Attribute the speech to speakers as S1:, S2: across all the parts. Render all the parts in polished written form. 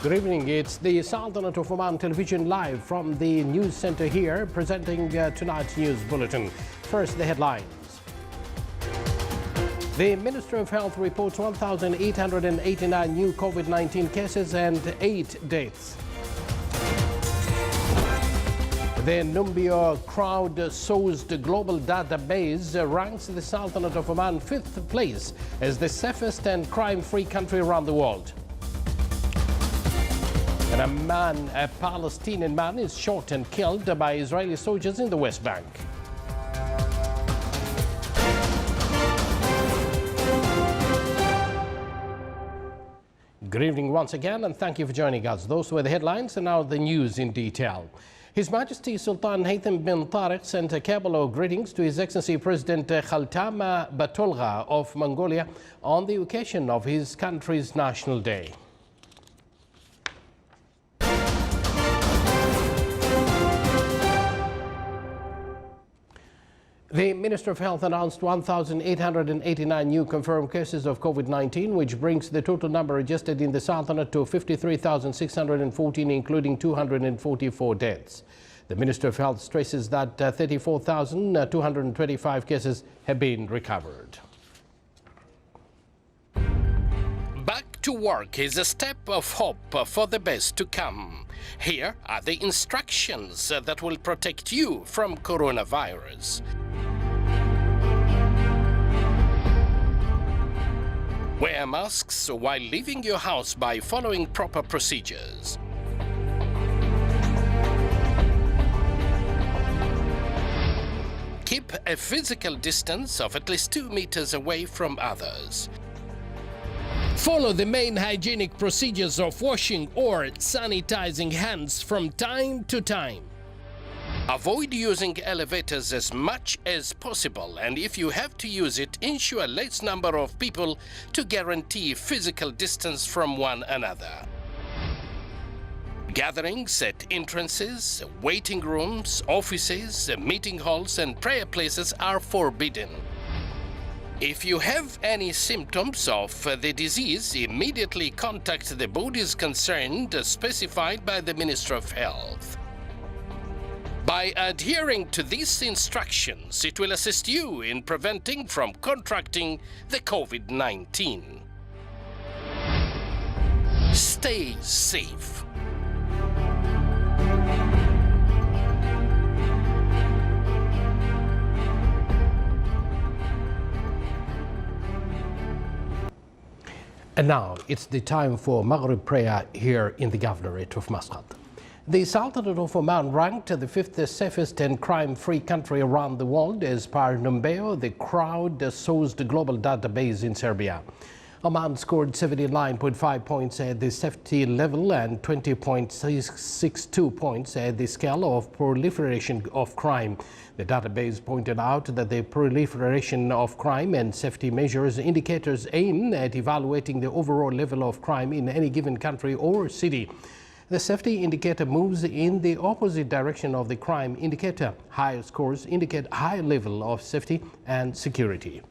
S1: Good evening. It's the Sultanate of Oman Television live from the news center here, presenting tonight's news bulletin. First, the headlines. The Ministry of Health reports 1,889 new COVID-19 cases and 8 deaths. The Numbeo crowd-sourced global database ranks the Sultanate of Oman 5th place as the safest and crime-free country around the world. And a Palestinian man is shot and killed by Israeli soldiers in the West Bank. Good evening once again, and thank you for joining us. Those were the headlines, and now the news in detail. His Majesty Sultan Haytham bin Tariq sent a cabal of greetings to His Excellency President Khaltama Batulga of Mongolia on the occasion of his country's National Day. The Minister of Health announced 1,889 new confirmed cases of COVID-19, which brings the total number registered in the Sultanate to 53,614, including 244 deaths. The Minister of Health stresses that 34,225 cases have been recovered. Back to work is a step of hope for the best to come. Here are the instructions that will protect you from coronavirus. Wear masks while leaving your house by following proper procedures. Keep a physical distance of at least 2 meters away from others. Follow the main hygienic procedures of washing or sanitizing hands from time to time. Avoid using elevators as much as possible, and if you have to use it, ensure less number of people to guarantee physical distance from one another. Gatherings at entrances, waiting rooms, offices, meeting halls and prayer places are forbidden. If you have any symptoms of the disease, immediately contact the bodies concerned specified by the Ministry of Health. By adhering to these instructions, it will assist you in preventing from contracting the COVID-19. Stay safe. And now it's the time for Maghrib prayer here in the Governorate of Muscat. The Sultanate of Oman ranked the 5th safest and crime-free country around the world as per Numbeo, the crowd-sourced global database in Serbia. Oman scored 79.5 points at the safety level and 20.62 points at the scale of proliferation of crime. The database pointed out that the proliferation of crime and safety measures indicators aim at evaluating the overall level of crime in any given country or city. The safety indicator moves in the opposite direction of the crime indicator. Higher scores indicate higher level of safety and security.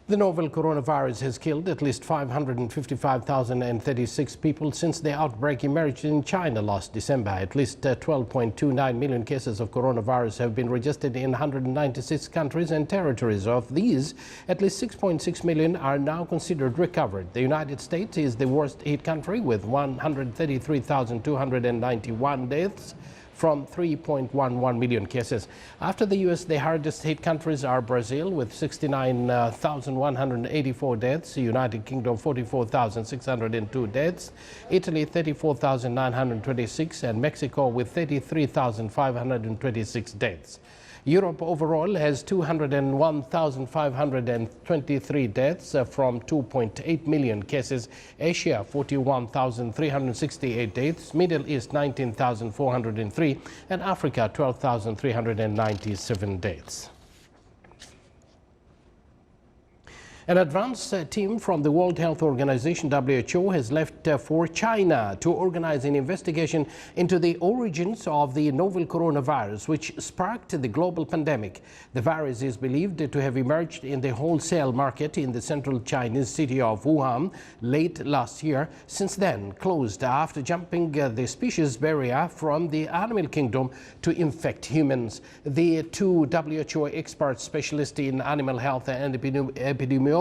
S1: The novel coronavirus has killed at least 555,036 people since the outbreak emerged in China last December. At least 12.29 million cases of coronavirus have been registered in 196 countries and territories. Of these, at least 6.6 million are now considered recovered. The United States is the worst hit country with 133,291 deaths from 3.11 million cases. After the U.S., the hardest hit countries are Brazil with 69,184 deaths, United Kingdom 44,602 deaths, Italy 34,926, and Mexico with 33,526 deaths. Europe overall has 201,523 deaths from 2.8 million cases. Asia, 41,368 deaths. Middle East, 19,403. And Africa, 12,397 deaths. An advance team from the World Health Organization (WHO) has left for China to organize an investigation into the origins of the novel coronavirus, which sparked the global pandemic. The virus is believed to have emerged in the wholesale market in the central Chinese city of Wuhan late last year, since then closed after jumping the species barrier from the animal kingdom to infect humans. The two WHO experts specialists in animal health and epidemiology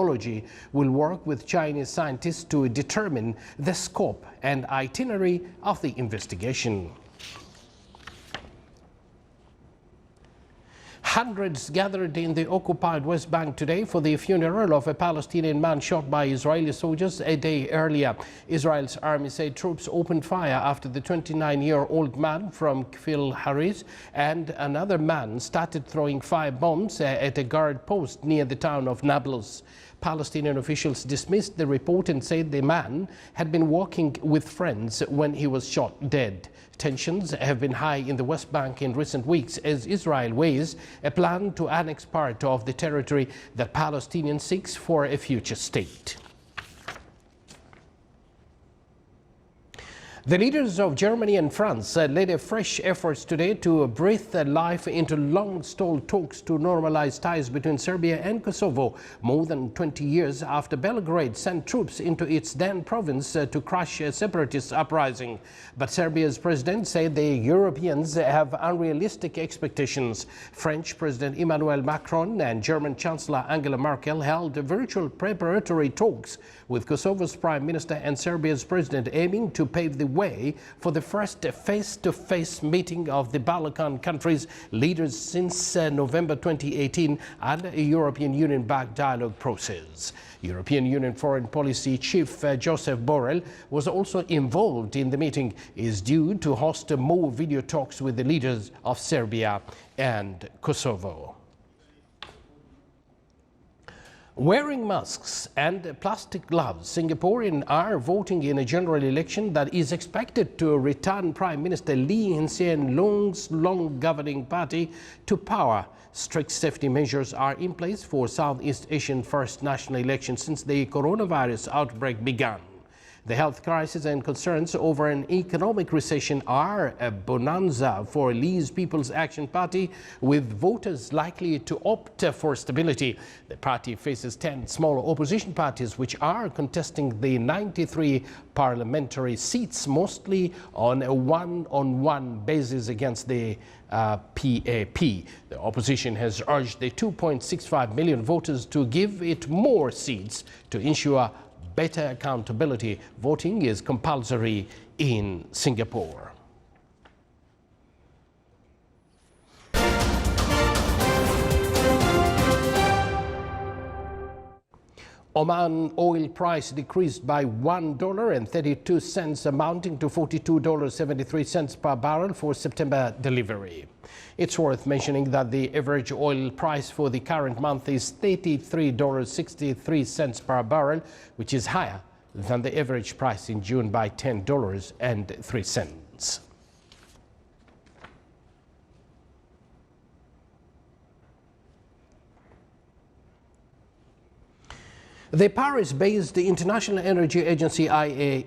S1: will work with Chinese scientists to determine the scope and itinerary of the investigation. Hundreds gathered in the occupied West Bank today for the funeral of a Palestinian man shot by Israeli soldiers a day earlier. Israel's army said troops opened fire after the 29-year-old man from Kfil Haris and another man started throwing 5 bombs at a guard post near the town of Nablus. Palestinian officials dismissed the report and said the man had been walking with friends when he was shot dead. Tensions have been high in the West Bank in recent weeks as Israel weighs a plan to annex part of the territory that Palestinians seek for a future state. The leaders of Germany and France led a fresh efforts today to breathe life into long-stalled talks to normalize ties between Serbia and Kosovo, more than 20 years after Belgrade sent troops into its then province to crush a separatist uprising. But Serbia's president said the Europeans have unrealistic expectations. French President Emmanuel Macron and German Chancellor Angela Merkel held virtual preparatory talks with Kosovo's Prime Minister and Serbia's president, aiming to pave the way for the first face-to-face meeting of the Balkan countries' leaders since November 2018 and a European Union-backed dialogue process. European Union Foreign Policy Chief Joseph Borrell was also involved in the meeting. He is due to host more video talks with the leaders of Serbia and Kosovo. Wearing masks and plastic gloves, Singaporeans are voting in a general election that is expected to return Prime Minister Lee Hsien Loong's long-governing party to power. Strict safety measures are in place for Southeast Asian first national election since the coronavirus outbreak began. The health crisis and concerns over an economic recession are a bonanza for Lee's People's Action Party, with voters likely to opt for stability. The party faces 10 smaller opposition parties which are contesting the 93 parliamentary seats, mostly on a one-on-one basis against the PAP. The opposition has urged the 2.65 million voters to give it more seats to ensure better accountability. Voting is compulsory in Singapore. Oman oil price decreased by $1.32, amounting to $42.73 per barrel for September delivery. It's worth mentioning that the average oil price for the current month is $33.63 per barrel, which is higher than the average price in June by $10.03. The Paris-based International Energy Agency IEA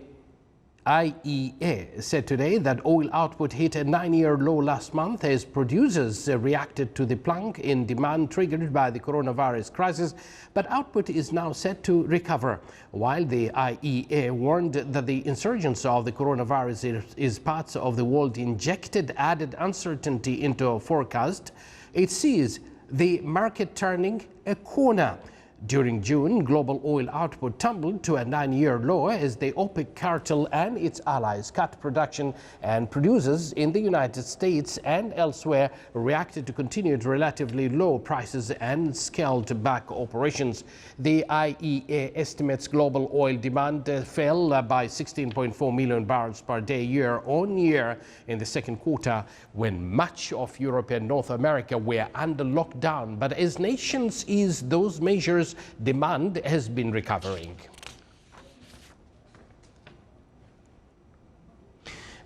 S1: said today that oil output hit a 9-year low last month as producers reacted to the plunge in demand triggered by the coronavirus crisis, but output is now set to recover. While the IEA warned that the insurgence of the coronavirus is parts of the world injected added uncertainty into a forecast, it sees the market turning a corner. During June, global oil output tumbled to a 9-year low as the OPEC cartel and its allies cut production, and producers in the United States and elsewhere reacted to continued relatively low prices and scaled back operations. The IEA estimates global oil demand fell by 16.4 million barrels per day year on year in the second quarter, when much of Europe and North America were under lockdown. But as nations ease those measures, demand has been recovering.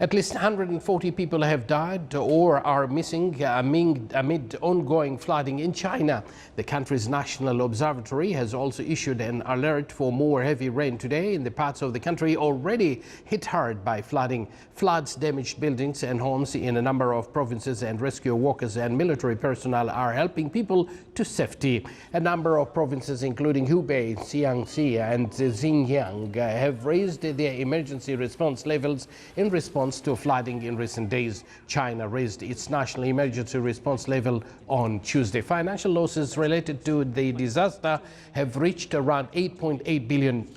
S1: At least 140 people have died or are missing amid ongoing flooding in China. The country's National Observatory has also issued an alert for more heavy rain today in the parts of the country already hit hard by flooding. Floods damaged buildings and homes in a number of provinces, and rescue workers and military personnel are helping people to safety. A number of provinces, including Hubei, Jiangxi and Xinjiang, have raised their emergency response levels in response to flooding in recent days. China raised its national emergency response level on Tuesday. Financial losses related to the disaster have reached around $8.8 billion.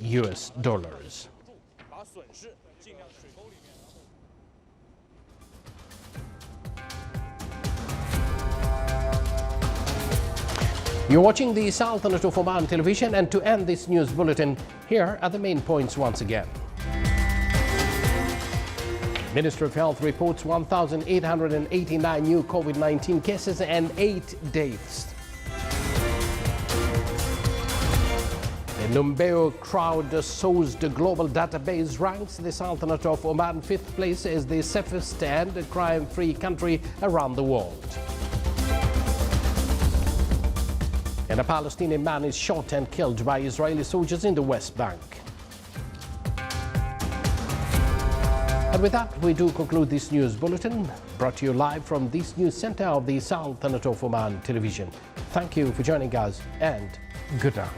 S1: You're watching the Sultanate of Oman television, and to end this news bulletin, here are the main points once again. Ministry of Health reports 1,889 new COVID-19 cases and 8 deaths. The Numbeo crowd-sourced global database ranks the Sultanate of Oman 5th place as the safest and crime-free country around the world. And a Palestinian man is shot and killed by Israeli soldiers in the West Bank. And with that, we do conclude this news bulletin, brought to you live from this news center of the Sultanate of Oman television. Thank you for joining us, and good night.